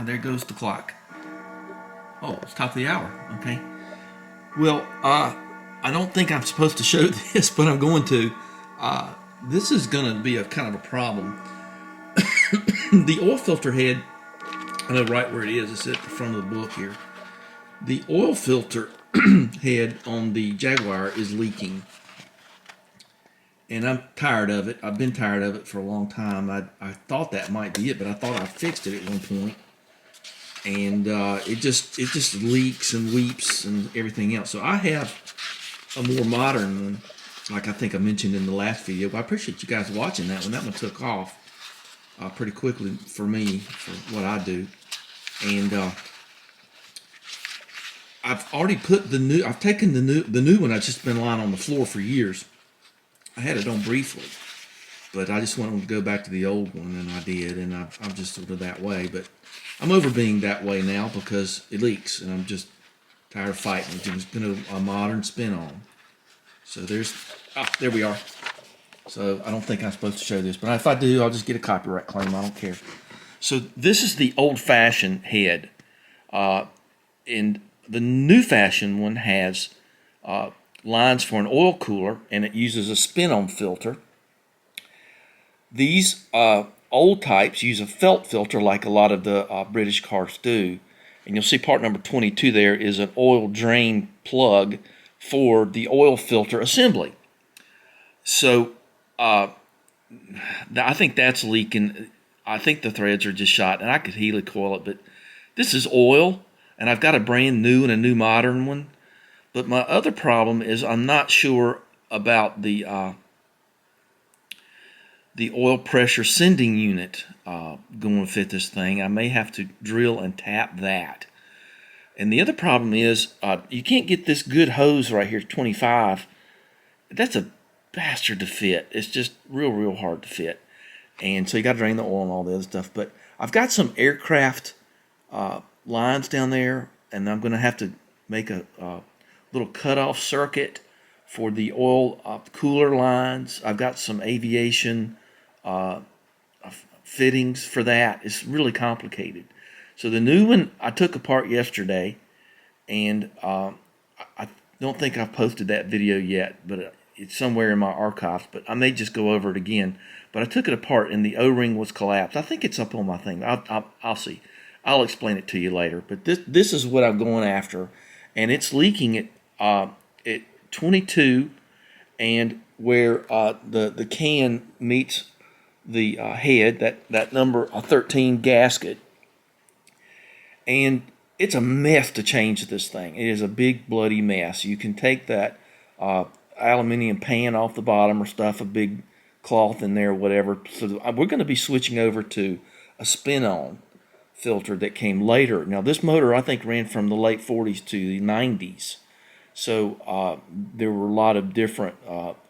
There goes the clock. Oh, it's top of the hour. Okay. Well, I don't think I'm supposed to show this, but I'm going to. This is going to be a kind of a problem. The oil filter head, I know right where it is. It's at the front of the book here. The oil filter head on the Jaguar is leaking. And I'm tired of it. I've been tired of it for a long time. I thought that might be it, but I thought I fixed it at one point. And it just leaks and weeps and everything else. So I have a more modern one, like I think I mentioned in the last video. But I appreciate you guys watching that one. That one took off pretty quickly for me, for what I do. And I've already put the new. I've taken the new one. I've just been lying on the floor for years. I had it on briefly, but I just wanted to go back to the old one, and I did. And I'm just sort of that way. But I'm over being that way now because it leaks, and I'm just tired of fighting. It's been a modern spin on. So there we are. So I don't think I'm supposed to show this, but if I do, I'll just get a copyright claim. I don't care. So this is the old-fashioned head, and the new-fashioned one has lines for an oil cooler, and it uses a spin-on filter. These old types use a felt filter like a lot of the British cars do. And you'll see part number 22 there is an oil drain plug for the oil filter assembly. So I think that's leaking. I think the threads are just shot, and I could helicoil it, but this is oil, and I've got a brand new and a new modern one. But my other problem is I'm not sure about the oil pressure sending unit going to fit this thing. I may have to drill and tap that. And the other problem is you can't get this good hose right here, 25. That's a bastard to fit. It's just real hard to fit. And so you got to drain the oil and all the other stuff. But I've got some aircraft lines down there, and I'm going to have to make a little cutoff circuit for the oil cooler lines. I've got some aviation fittings for that. It's really complicated. So the new one I took apart yesterday, and I don't think I've posted that video yet, but it's somewhere in my archives. But I may just go over it again. But I took it apart, and the O-ring was collapsed. I think it's up on my thing. I'll see. I'll explain it to you later. But this is what I'm going after, and it's leaking at 22, and where the can meets the head, that number 13 gasket, and it's a mess to change this thing. It is a big bloody mess. You can take that aluminum pan off the bottom or stuff a big cloth in there or whatever. So we're going to be switching over to a spin-on filter that came later. Now this motor I think ran from the late 40s to the 90s. So there were a lot of different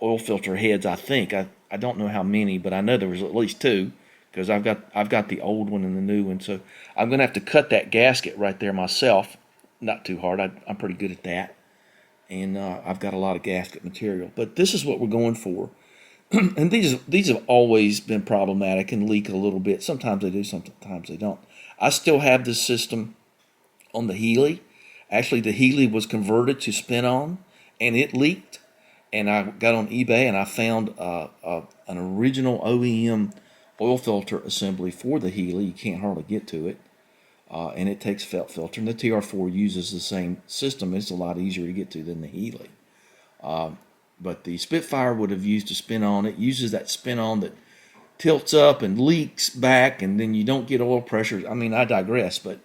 oil filter heads. I think I don't know how many, but I know there was at least two, because I've got the old one and the new one. So I'm gonna have to cut that gasket right there myself. Not too hard. I'm pretty good at that, and I've got a lot of gasket material. But this is what we're going for. And these have always been problematic and leak a little bit. Sometimes they do, sometimes they don't. I still have this system on the Healy. Actually, the Healy was converted to spin-on, and it leaked. And I got on eBay, and I found an original OEM oil filter assembly for the Healy. You can't hardly get to it, and it takes felt filter. And the TR4 uses the same system. It's a lot easier to get to than the Healy. But the Spitfire would have used a spin-on. It uses that spin-on that tilts up and leaks back, and then you don't get oil pressure. I mean, I digress, but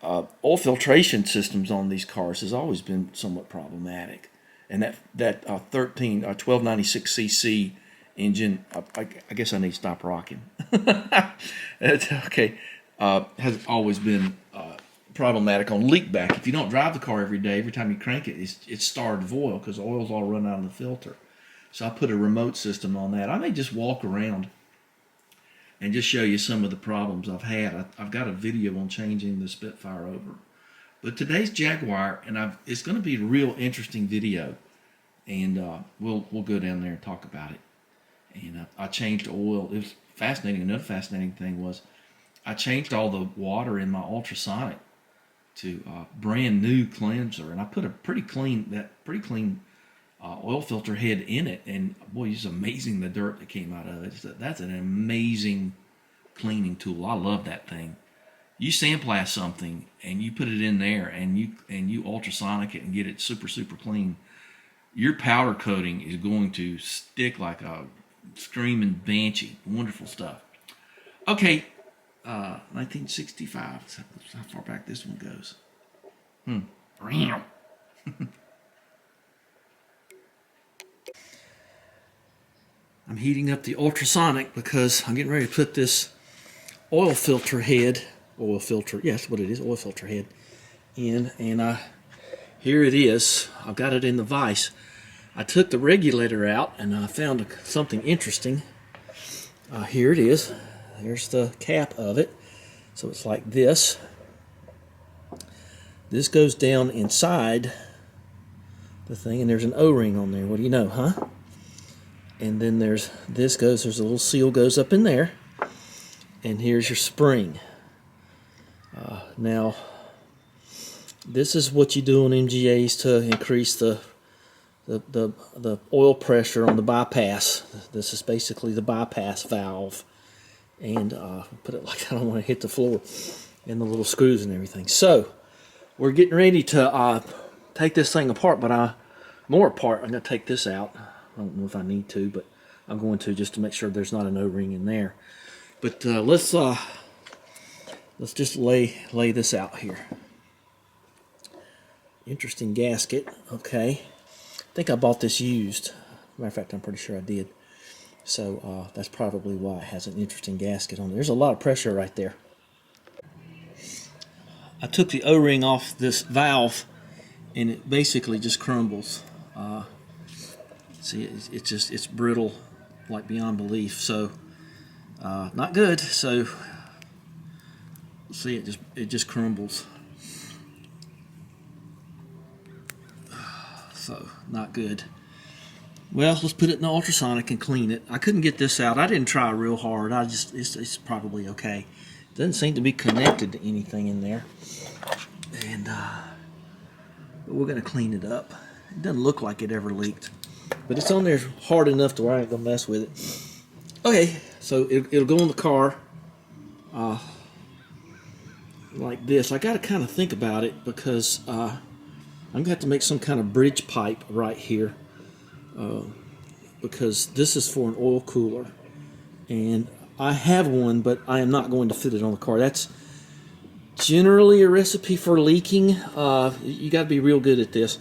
oil filtration systems on these cars has always been somewhat problematic. And that 1296cc engine, I guess I need to stop rocking. It's okay. Has always been problematic on leak back. If you don't drive the car every day, every time you crank it, it's starved of oil because oil's all run out of the filter. So I put a remote system on that. I may just walk around and just show you some of the problems I've had. I've got a video on changing the Spitfire over. But today's Jaguar, and it's going to be a real interesting video, and we'll go down there and talk about it. And I changed oil. It was fascinating. Another fascinating thing was I changed all the water in my ultrasonic to brand new cleanser, and I put a pretty clean oil filter head in it, and boy, it's amazing the dirt that came out of it. That's an amazing cleaning tool. I love that thing. You sandblast something and you put it in there, and you ultrasonic it and get it super clean. Your powder coating is going to stick like a screaming banshee. Wonderful stuff. Okay, 1965. That's how far back this one goes. I'm heating up the ultrasonic because I'm getting ready to put this oil filter head, yes, what it is, oil filter head in, and here it is. I've got it in the vise. I took the regulator out and I found something interesting. Here it is. There's the cap of it. So it's like this. This goes down inside the thing, and there's an O-ring on there. What do you know, huh? And then there's a little seal goes up in there, and here's your spring. Now, this is what you do on MGAs to increase the oil pressure on the bypass. This is basically the bypass valve, and put it like I don't want to hit the floor, and the little screws and everything. So we're getting ready to take this thing apart, but more apart. I'm going to take this out. I don't know if I need to, but I'm going to, just to make sure there's not an O-ring in there. But let's just lay this out here. Interesting gasket. Okay, I think I bought this used. Matter of fact, I'm pretty sure I did. So that's probably why it has an interesting gasket on it. There's a lot of pressure right there. I took the O-ring off this valve, and it basically just crumbles. See, it's brittle, like beyond belief. So not good. So see, it just crumbles. So not good. Well, let's put it in the ultrasonic and clean it. I couldn't get this out. I didn't try real hard. It's probably okay. It doesn't seem to be connected to anything in there. And but we're gonna clean it up. It doesn't look like it ever leaked, but it's on there hard enough to where I ain't gonna mess with it. Okay, so it'll go in the car like this. I got to kind of think about it because I'm gonna have to make some kind of bridge pipe right here. Because this is for an oil cooler, and I have one, but I am not going to fit it on the car. That's generally a recipe for leaking. You got to be real good at this.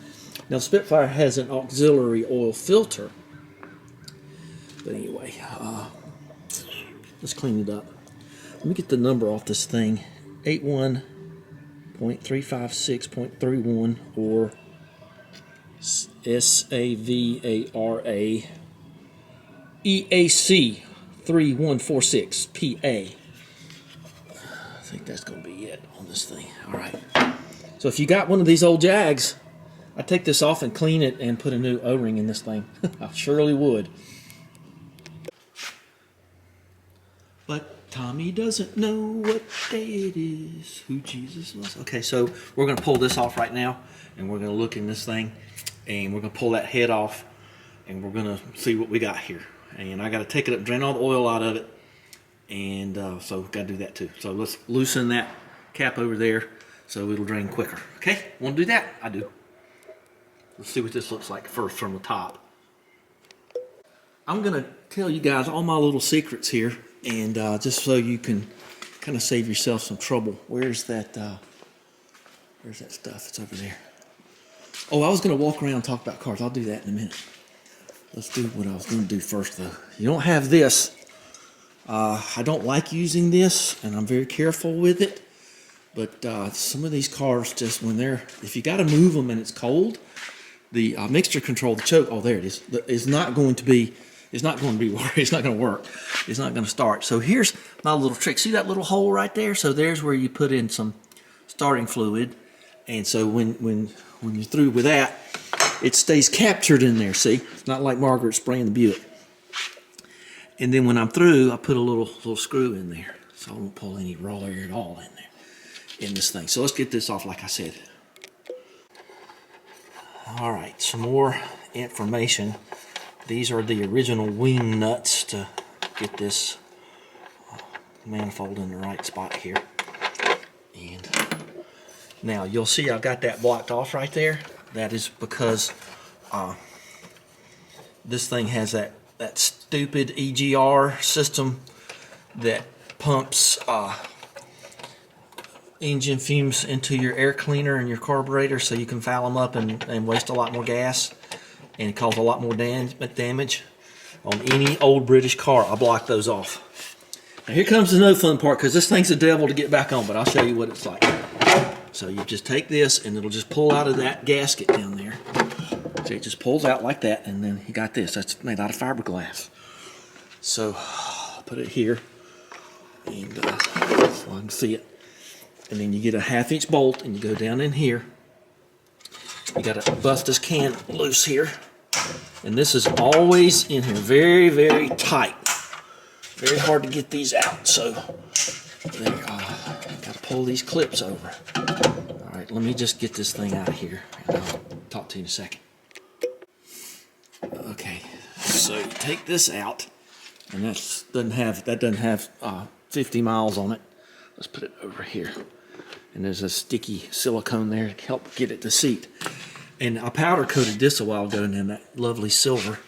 Now, Spitfire has an auxiliary oil filter, but anyway, let's clean it up. Let me get the number off this thing: 81.356.31 or SAVARA EAC 3146 PA. I think that's going to be it on this thing. All right. So if you got one of these old Jags, I'd take this off and clean it and put a new O-ring in this thing. I surely would. But Tommy doesn't know what day it is, who Jesus was. Okay, so we're going to pull this off right now, and we're going to look in this thing, and we're going to pull that head off, and we're going to see what we got here. And I got to take it up, drain all the oil out of it, and so got to do that too. So let's loosen that cap over there so it'll drain quicker. Okay, want to do that? I do. Let's see what this looks like first from the top. I'm going to tell you guys all my little secrets here, and just so you can kind of save yourself some trouble. Where's that stuff? It's over there. Oh, I was going to walk around and talk about cars. I'll do that in a minute. Let's do what I was going to do first, though. You don't have this. I don't like using this, and I'm very careful with it. But some of these cars, just when if you got to move them and it's cold, the mixture control, the choke, oh, there it is. It's not going to be work. It's not going to work. It's not going to start. So here's my little trick. See that little hole right there? So there's where you put in some starting fluid, and so when you're through with that, it stays captured in there. See, it's not like Margaret spraying the Buick. And then when I'm through, I put a little screw in there. so I won't pull any raw air at all in there, in this thing. So let's get this off like I said. All right, some more information. These are the original wing nuts to get this manifold in the right spot here. And now you'll see I've got that blocked off right there. That is because this thing has that stupid EGR system that pumps engine fumes into your air cleaner and your carburetor, so you can foul them up and waste a lot more gas and cause a lot more damage on any old British car. I blocked those off. Now here comes the no fun part, because this thing's a devil to get back on, but I'll show you what it's like. So you just take this and it'll just pull out of that gasket down there. So it just pulls out like that, and then you got this. That's made out of fiberglass. So I'll put it here and so I can see it. And then you get a 1/2 inch bolt and you go down in here. You got to bust this can loose here. And this is always in here, very, very tight. Very hard to get these out. So there, got to pull these clips over. All right, let me just get this thing out of here, and I'll talk to you in a second. Okay, so you take this out, and that doesn't have 50 miles on it. Let's put it over here. And there's a sticky silicone there to help get it to seat. And I powder coated this a while ago in that lovely silver.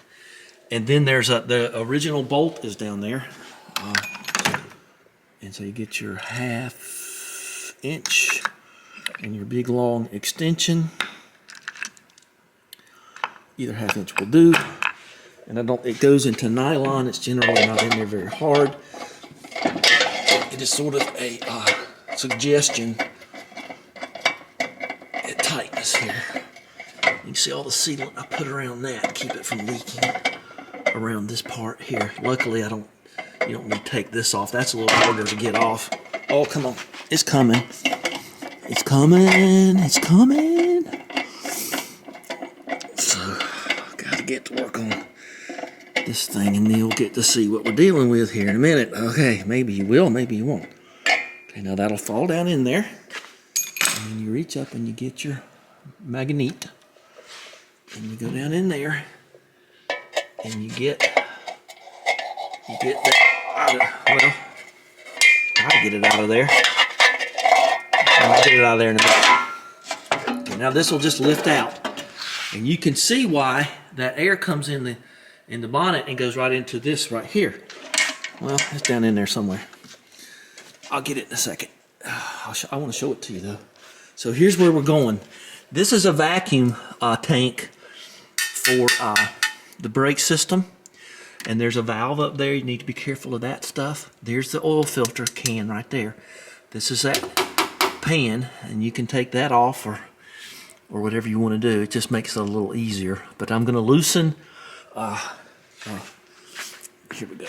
And then there's the original bolt is down there. And so you get your 1/2 inch and your big long extension. Either 1/2 inch will do. And it goes into nylon. It's generally not in there very hard. It is sort of a suggestion at tightness here. You can see all the sealant I put around that, keep it from leaking around this part here. Luckily, you don't need to take this off. That's a little harder to get off. Oh, come on. It's coming. It's coming. It's coming. So, gotta get to work on this thing, and then you'll get to see what we're dealing with here in a minute. Okay, maybe you will, maybe you won't. Okay, now that'll fall down in there. And then you reach up and you get your magnet. And you go down in there. And you get that out of, well, I'll get it out of there. I'll get it out of there in a minute. Okay, now this will just lift out. And you can see why that air comes in the bonnet and goes right into this right here. Well, it's down in there somewhere. I'll get it in a second. I want to show it to you though. So here's where we're going. This is a vacuum tank for the brake system. And there's a valve up there. You need to be careful of that stuff. There's the oil filter can right there. This is that pan, and you can take that off or whatever you want to do. It just makes it a little easier. But I'm going to loosen. Here we go.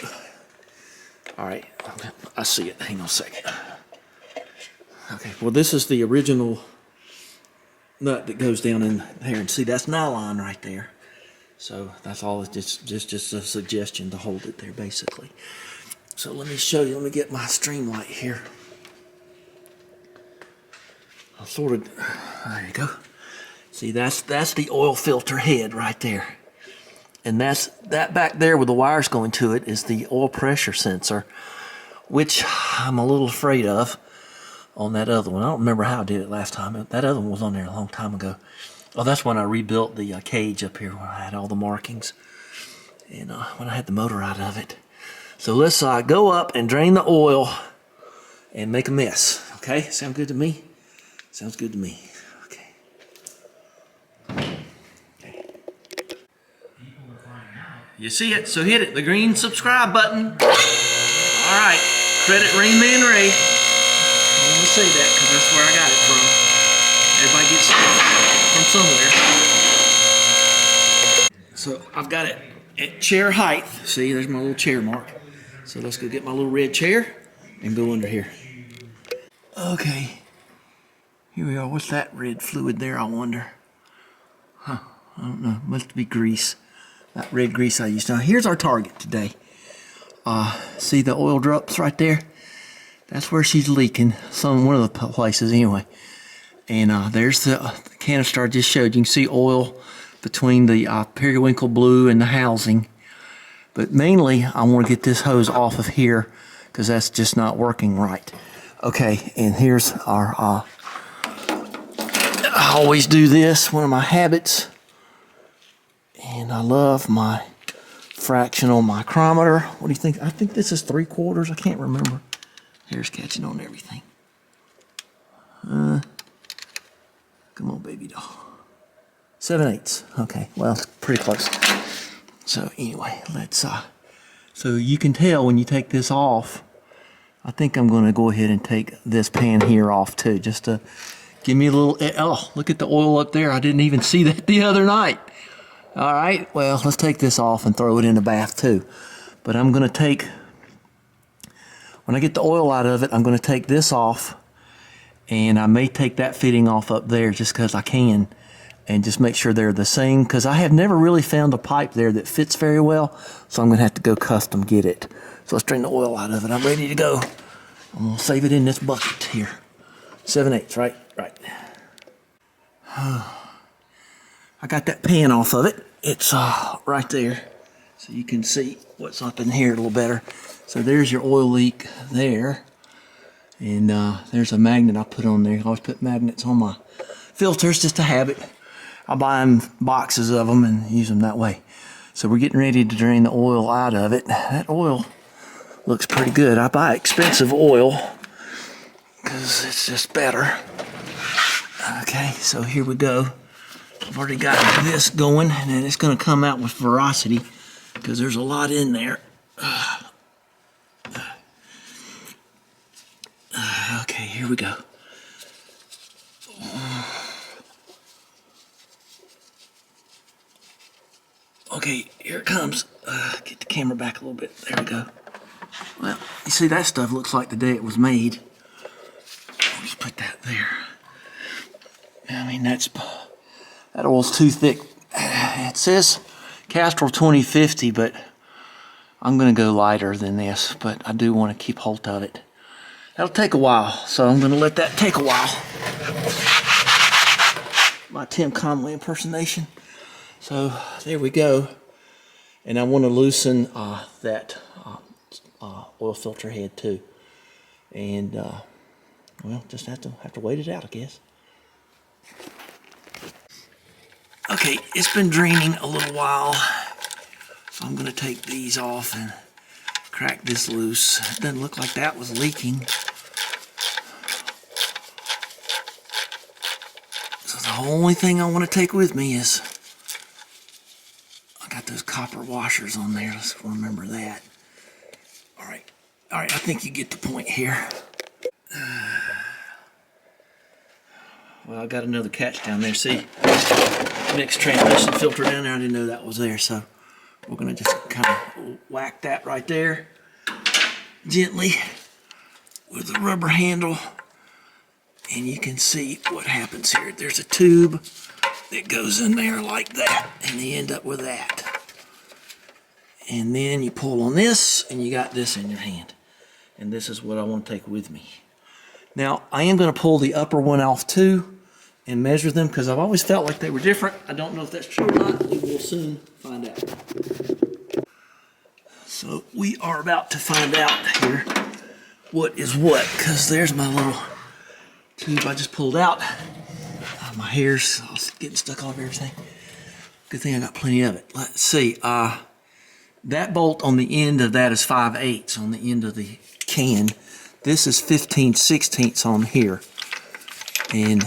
All right, I see it. Hang on a second. Okay, well, this is the original nut that goes down in there, and see, that's nylon right there. So that's all. It's just a suggestion to hold it there, basically. So let me show you. Let me get my stream light here. I'll sort of. There you go. See, that's the oil filter head right there. And that back there with the wires going to it is the oil pressure sensor, which I'm a little afraid of on that other one. I don't remember how I did it last time. That other one was on there a long time ago. Oh, that's when I rebuilt the cage up here where I had all the markings, and when I had the motor out of it. So let's go up and drain the oil and make a mess. Okay, sound good to me? Sounds good to me. You see it, so hit it, the green subscribe button. All right, credit Rain Man Ray. I want to say that because that's where I got it from. Everybody gets it from somewhere. So I've got it at chair height. See, there's my little chair mark. So let's go get my little red chair and go under here. Okay, here we are. What's that red fluid there, I wonder? Huh, I don't know, must be grease. That red grease I used. Now here's our target today. See the oil drops right there? That's where she's leaking. One of the places anyway. And there's the canister I just showed. You can see oil between the periwinkle blue and the housing. But mainly, I want to get this hose off of here because that's just not working right. Okay, and here's our, I always do this, one of my habits. And I love my fractional micrometer. What do you think? I think this is 3/4. I can't remember. Hair's catching on everything. Come on, baby doll. 7/8. Okay, well, it's pretty close. So anyway, let's, so you can tell when you take this off, I think I'm going to go ahead and take this pan here off too, just to give me a little, oh, look at the oil up there. I didn't even see that the other night. All right, well, let's take this off and throw it in the bath too. But I'm going to take, when I get the oil out of it, I'm going to take this off, and I may take that fitting off up there just because I can, and just make sure they're the same, because I have never really found a pipe there that fits very well, so I'm going to have to go custom get it. So let's drain the oil out of it. I'm ready to go. I'm going to save it in this bucket here. 7/8, right? Right. I got that pan off of it. It's right there, so you can see what's up in here a little better. So there's your oil leak there, and there's a magnet I put on there. I always put magnets on my filters, just a habit. I buy them, boxes of them, and use them that way. So we're getting ready to drain the oil out of it. That oil looks pretty good. I buy expensive oil because it's just better. Okay, so here we go. I've already got this going, and then it's going to come out with veracity because there's a lot in there. Okay, here we go. Okay, here it comes. Get the camera back a little bit. There we go. Well, you see, that stuff looks like the day it was made. I'll just put that there. I mean, that oil's too thick. It says Castrol 2050, but I'm going to go lighter than this, but I do want to keep hold of it. That'll take a while, so I'm going to let that take a while. My Tim Conway impersonation. So there we go. And I want to loosen that oil filter head too. And well, just have to wait it out, I guess. Okay, it's been draining a little while, so I'm going to take these off and crack this loose. It doesn't look like that was leaking. So the only thing I want to take with me is, I got those copper washers on there. Let's remember that. All right, I think you get the point here. Well, I got another catch down there. See, mixed transmission filter down there. I didn't know that was there, so we're gonna just kind of whack that right there gently with a rubber handle, and you can see what happens here. There's a tube that goes in there like that, and you end up with that. And then you pull on this, and you got this in your hand. And this is what I want to take with me. Now, I am going to pull the upper one off too and measure them, because I've always felt like they were different. I don't know if that's true or not. We will soon find out. So we are about to find out here what is what, because there's my little tube I just pulled out. My hair's getting stuck all over everything. Good thing I got plenty of it. Let's see. That bolt on the end of that is 5/8 on the end of the can. This is 15/16 on here. And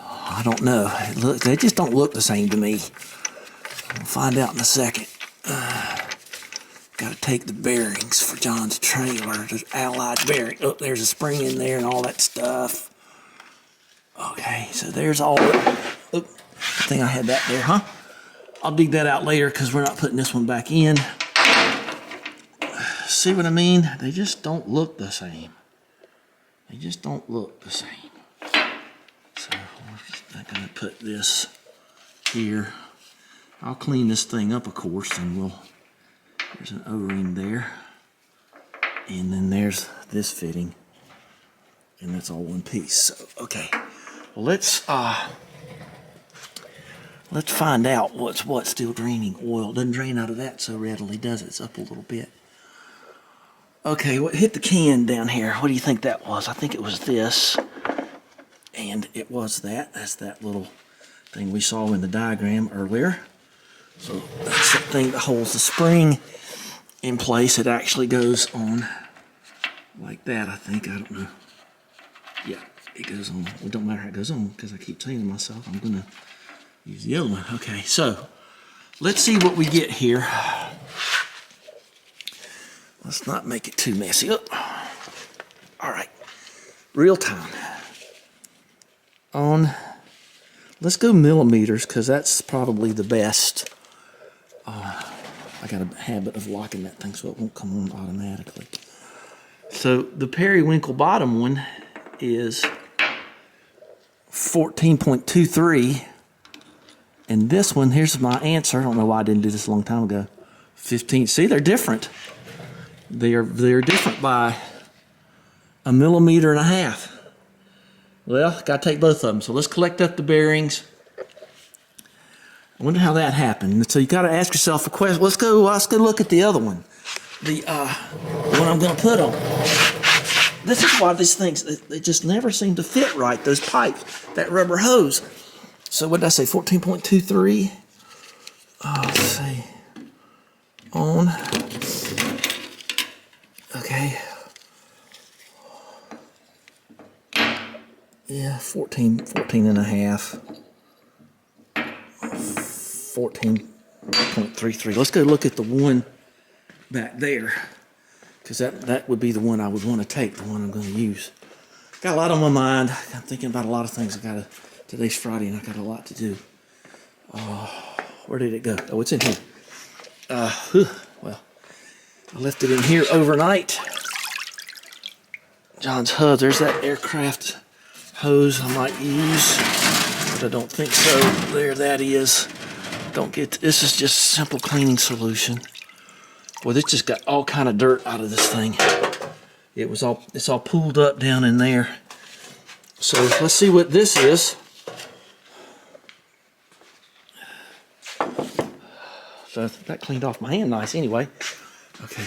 I don't know. They just don't look the same to me. We'll find out in a second. Got to take the bearings for John's trailer. The Allied bearing. Oh, there's a spring in there and all that stuff. Okay, so there's all. Oh, I think I had that there, huh? I'll dig that out later because we're not putting this one back in. See what I mean? They just don't look the same. They just don't look the same. So we're just going to put this here. I'll clean this thing up, of course, and there's an O-ring there. And then there's this fitting, and that's all one piece. So, okay, well, let's find out what's what. Still draining oil. Doesn't drain out of that so readily, does it? It's up a little bit. Okay, what hit the can down here? What do you think that was? I think it was this, and it was that. That's that little thing we saw in the diagram earlier. So that's the thing that holds the spring in place. It actually goes on like that, I think. I don't know. Yeah, it goes on. It don't matter how it goes on because I keep saying to myself I'm going to use the other one. Okay, so let's see what we get here. Let's not make it too messy. Oh. All right, real time. Let's go millimeters because that's probably the best. I got a habit of locking that thing so it won't come on automatically. So the periwinkle bottom one is 14.23, and this one, here's my answer. I don't know why I didn't do this a long time ago. 15. See, they're different. They're different by 1.5 millimeters. Well, got to take both of them. So let's collect up the bearings. I wonder how that happened. So you got to ask yourself a question. Let's go look at the other one. The one I'm going to put on. This is why these things, they just never seem to fit right. Those pipes, that rubber hose. So what did I say? 14.23. Let's see. On. Okay. Yeah, 14.5. 14.33. Let's go look at the one back there, because that would be the one I would want to take, the one I'm going to use. Got a lot on my mind. I'm thinking about a lot of things. Today's Friday and I got a lot to do. Where did it go? Oh, it's in here. Well, I left it in here overnight. John's hose. There's that aircraft hose I might use, but I don't think so. There that is. This is just simple cleaning solution. Boy, this just got all kind of dirt out of this thing. It's all pooled up down in there. So let's see what this is. So that cleaned off my hand nice anyway. Okay.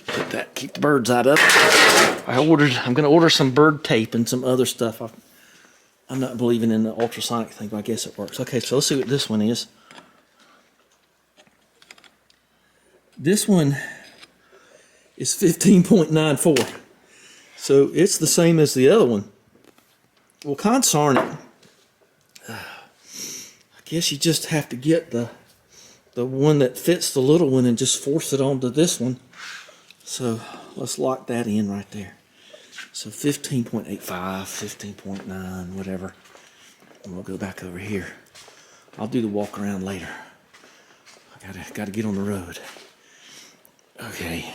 Put that, keep the birds out of it. I'm going to order some bird tape and some other stuff. I'm not believing in the ultrasonic thing, but I guess it works. Okay, so let's see what this one is. This one is 15.94. So it's the same as the other one. Well, consarn it. I guess you just have to get the one that fits the little one and just force it onto this one. So let's lock that in right there. So 15.85, 15.9, whatever. And we'll go back over here. I'll do the walk around later. I gotta get on the road. Okay.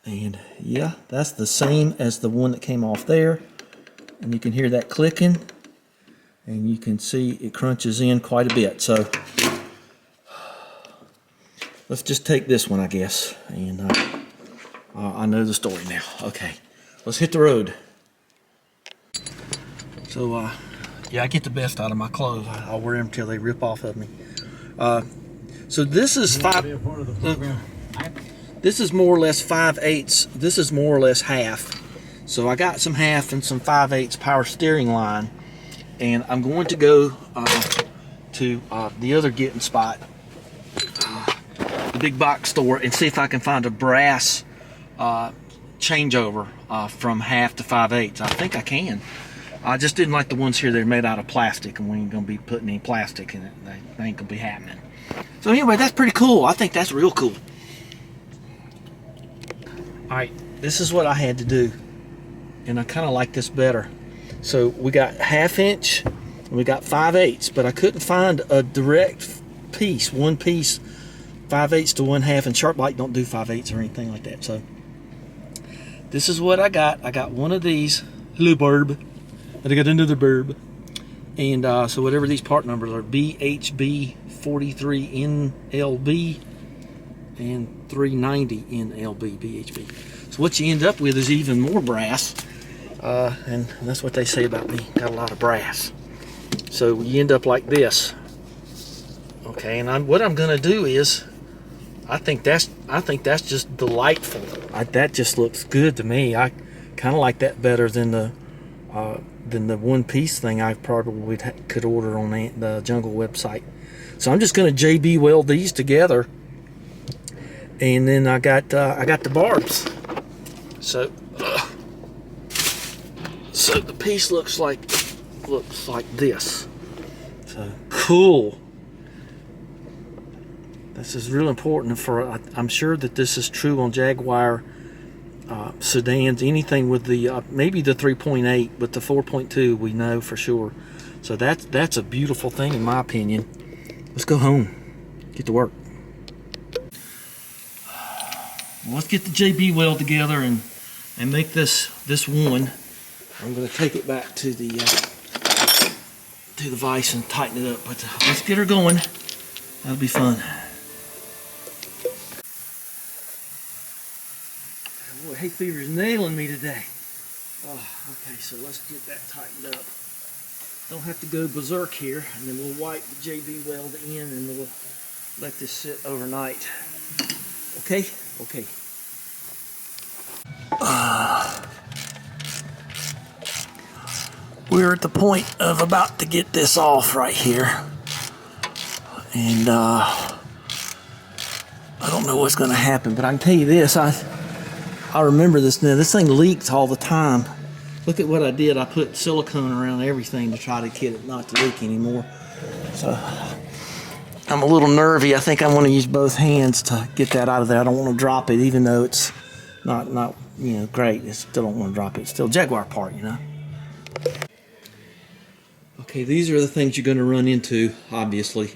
And yeah, that's the same as the one that came off there. And you can hear that clicking. And you can see it crunches in quite a bit. So let's just take this one, I guess. And I know the story now. Okay, let's hit the road. So yeah, I get the best out of my clothes. I'll wear them till they rip off of me. So this is this is more or less 5/8. This is more or less half. So I got some half and some 5/8 power steering line, and I'm going to go to the other getting spot, the big box store, and see if I can find a brass changeover from half to 5/8. I think I can. I just didn't like the ones here. They're made out of plastic, and we ain't gonna be putting any plastic in it. They ain't gonna be happening. So anyway, that's pretty cool. I think that's real cool. All right, this is what I had to do, and I kind of like this better. So we got 1/2 inch, and we got 5/8, but I couldn't find a direct piece, one piece, 5/8 to 1/2, and SharpLight don't do 5/8 or anything like that. So this is what I got. I got one of these, hello burb, and I got another burb. And so whatever these part numbers are, BHB43NLB and 390 NLB BHB. So what you end up with is even more brass, and that's what they say about me. Got a lot of brass. So you end up like this. Okay, and what I'm gonna do is, I think that's just delightful. That just looks good to me. I kind of like that better than the one-piece thing I probably could order on the Jungle website. So I'm just gonna JB weld these together, and then I got the barbs. So the piece looks like this. So cool. This is real important for. I'm sure that this is true on Jaguar sedans. Anything with the maybe the 3.8, but the 4.2 we know for sure. So that's a beautiful thing in my opinion. Let's go home, get to work. Let's get the JB weld together and make this one. I'm going to take it back to the vise and tighten it up. But let's get her going. That'll be fun. Boy, hay fever is nailing me today. Oh, okay, so let's get that tightened up. Don't have to go berserk here, and then we'll wipe the JB weld in, and we'll let this sit overnight. Okay? Okay. We're at the point of about to get this off right here, and I don't know what's going to happen, but I can tell you this: I remember this now. This thing leaks all the time. Look at what I did. I put silicone around everything to try to get it not to leak anymore. So I'm a little nervy. I think I want to use both hands to get that out of there. I don't want to drop it, even though it's not great. I still don't want to drop it. It's still a Jaguar part, Okay, these are the things you're going to run into, obviously.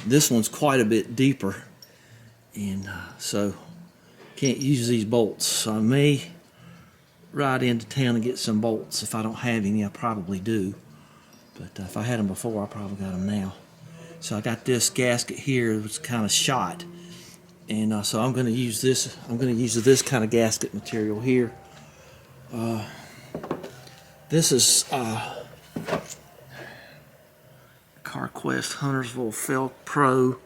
This one's quite a bit deeper, and so can't use these bolts. So I may ride into town and get some bolts. If I don't have any, I probably do. But if I had them before, I probably got them now. So I got this gasket here. It was kind of shot, and so I'm going to use this. I'm going to use this kind of gasket material here. This is CarQuest Huntersville Felt Pro.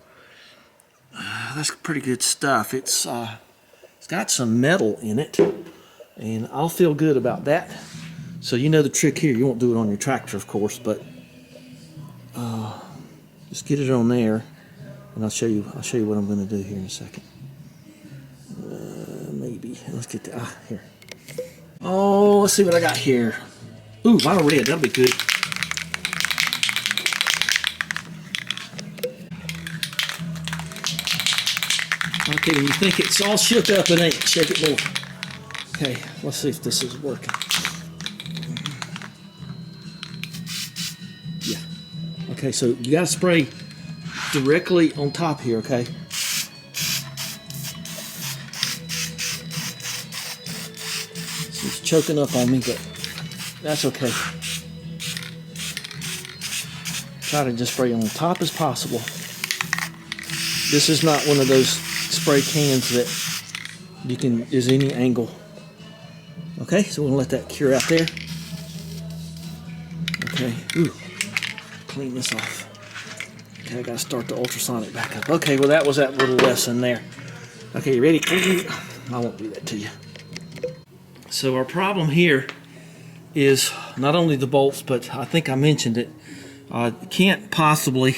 That's pretty good stuff. It's got some metal in it, and I'll feel good about that. So you know the trick here. You won't do it on your tractor, of course, but just get it on there, and I'll show you what I'm going to do here in a second. Maybe let's get the here. Oh, let's see what I got here. Ooh, vinyl red. That'll be good. Okay, when you think it's all shook up, it ain't. Shake it more. Okay, let's see if this is working. Yeah. Okay, so you got to spray directly on top here, okay? It's choking up on me, but that's okay. Try to just spray on the top as possible. This is not one of those spray cans that you can use any angle. Okay, so we'll let that cure out there. Okay, ooh, clean this off. Okay, I gotta start the ultrasonic back up. Okay, well that was that little lesson there. Okay, you ready? I won't do that to you. So our problem here is not only the bolts, but I think I mentioned it. Can't possibly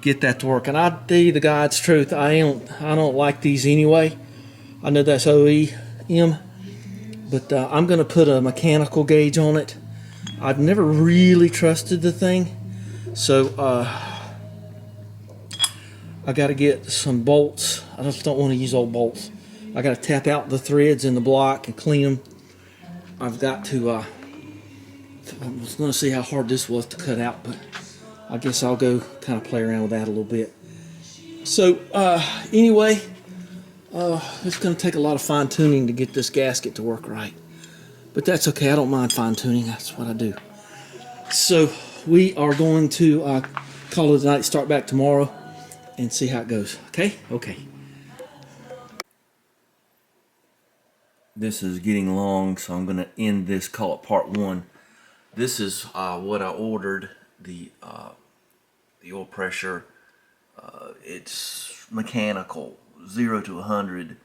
get that to work. And I tell you the God's truth, I don't like these anyway. I know that's OEM, but I'm going to put a mechanical gauge on it. I've never really trusted the thing, so I got to get some bolts. I just don't want to use old bolts. I got to tap out the threads in the block and clean them. I've got to. I was going to see how hard this was to cut out, but I guess I'll go kind of play around with that a little bit. So anyway, it's going to take a lot of fine tuning to get this gasket to work right, but that's okay. I don't mind fine tuning. That's what I do. So we are going to call it a night, start back tomorrow, and see how it goes. Okay? Okay. this is getting long, so I'm going to end this, call it part one. This is what I ordered, the oil pressure. It's mechanical, 0 to 100,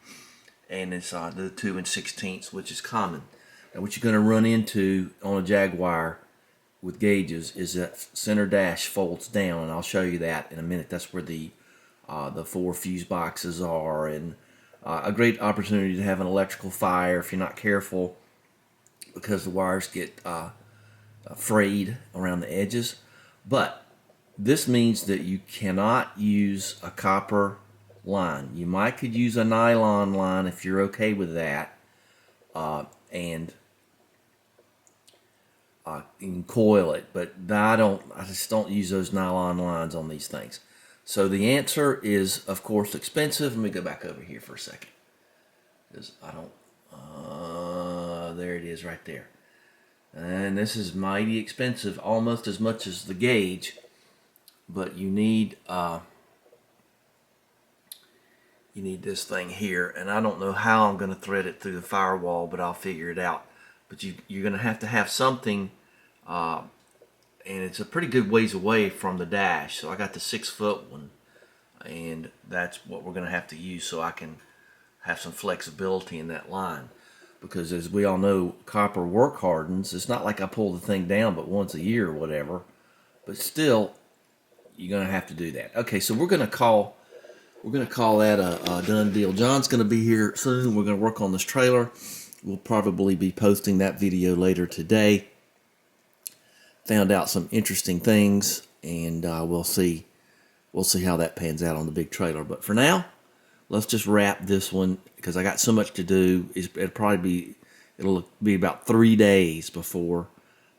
and it's the 2 16ths, which is common. Now what you're going to run into on a Jaguar with gauges is that center dash folds down, and I'll show you that in a minute. That's where the 4 fuse boxes are, and a great opportunity to have an electrical fire if you're not careful, because the wires get frayed around the edges. But this means that you cannot use a copper line. You could use a nylon line if you're okay with that, and you can coil it. But I just don't use those nylon lines on these things. So the answer is, of course, expensive. Let me go back over here for a second, because I don't. There it is, right there. And this is mighty expensive, almost as much as the gauge. But you need this thing here, and I don't know how I'm going to thread it through the firewall, but I'll figure it out. But you're going to have something, and it's a pretty good ways away from the dash. So I got the 6-foot one, and that's what we're going to have to use, so I can have some flexibility in that line. Because as we all know, copper work hardens. It's not like I pull the thing down but once a year or whatever, but still, you're going to have to do that. Okay, so we're going to call that a done deal. John's going to be here soon. We're going to work on this trailer. We'll probably be posting that video later today. Found out some interesting things, and we'll see how that pans out on the big trailer. But for now, let's just wrap this one, because I got so much to do. It'll be about 3 days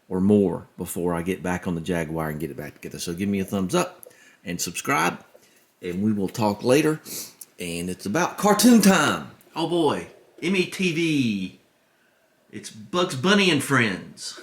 or more before I get back on the Jaguar and get it back together. So give me a thumbs up and subscribe, and we will talk later. And it's about cartoon time. Oh boy, METV. It's Bugs Bunny and Friends.